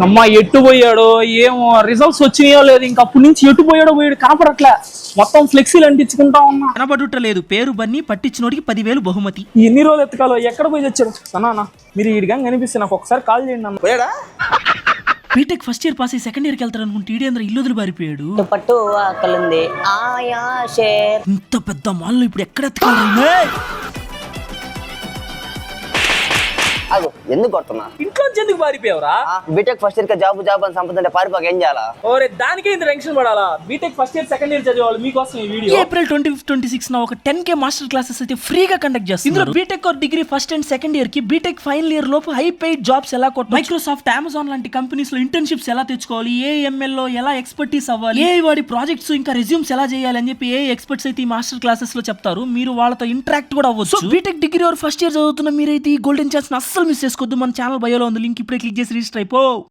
అమ్మా ఎట్టు పోయాడో ఏమో రిజల్ట్స్ వచ్చినాయో లేదు ఇంకా అప్పటి నుంచి ఎటు పోయాడో పోయాడు కనపడట్లే మొత్తం ఫ్లెక్సీలు అంటించుకుంటా ఉన్నా. కనబడుట లేదు, పేరు బన్ని పట్టించినోడికి 10,000 బహుమతి. ఎన్ని రోజులు ఎత్తకాలో ఎక్కడ పోయి తెచ్చాడు సనా మీరు ఈ విధంగా కనిపిస్తే నాకు ఒకసారి కాల్ చేయండి అన్న. పోయాడా? బీటెక్ ఫస్ట్ ఇయర్ పాస్ అయ్యి సెకండ్ ఇయర్కి వెళ్తారు అనుకుంటే ఈడేంద్ర ఇల్లు వదిలి పారిపోయాడు. పట్టు ఆకలింది ఆయా షేర్. ఇంత పెద్ద మాల్లో ఇప్పుడు ఎక్కడ ఎత్తుకోవాలి? అగు ఎందుకు కొడుతున్నా? ఇంట్లో ఎందుకు పారిపోయావురా? బీటెక్ ఫస్ట్ ఇయర్ జాబ్ అని సంపదంటే పారిపోక ఏం చేయాలా? ఓరే దానికే ఇంత టెన్షన్ పడాలా? BTech first year second year చదివేవాళ్ళు మీకోసం ఈ వీడియో. ఏప్రిల్ 25, 26 ఒక 10K మాస్టర్ క్లాసెస్ అయితే ఫ్రీగా కండక్ట్ చేస్తారు. ఇందులో BTech or degree first and second year కి బీటెక్ ఫైనల్ ఇయర్ లోపు హై పెయిడ్ జాబ్స్ ఎలా కొట్టాలి, మైక్రోసాఫ్ట్, అమెజాన్ లాంటి కంపెనీస్ లో ఇంటర్న్షిప్స్ ఎలా తెచ్చుకోవాలి, ఏఎంఎల్ లో ఎలా ఎక్స్పర్టీస్ అవ్వాలి, ఏ వాడి ప్రాజెక్ట్స్ ఇంకా రెజ్యూమ్స్ ఎలా చేయాలి అని చెప్పి ఏ ఎక్స్పర్ట్స్ అయితే ఈ మాస్టర్ క్లాసెస్ లో చెప్తారు. మీరు వాళ్ళతో ఇంటరాక్ట్ కూడా అవ్వచ్చు. BTech degree or first year చదువుతున్న మీరైతే ఈ గోల్డెన్ ఛాన్స్ అస్సలు మిస్ చేసుకోవద్దు. మన ఛానల్ బయోలో ఉంది, లింక్ ఇప్పుడే క్లిక్ చేసి రిజిస్టర్ అయిపో.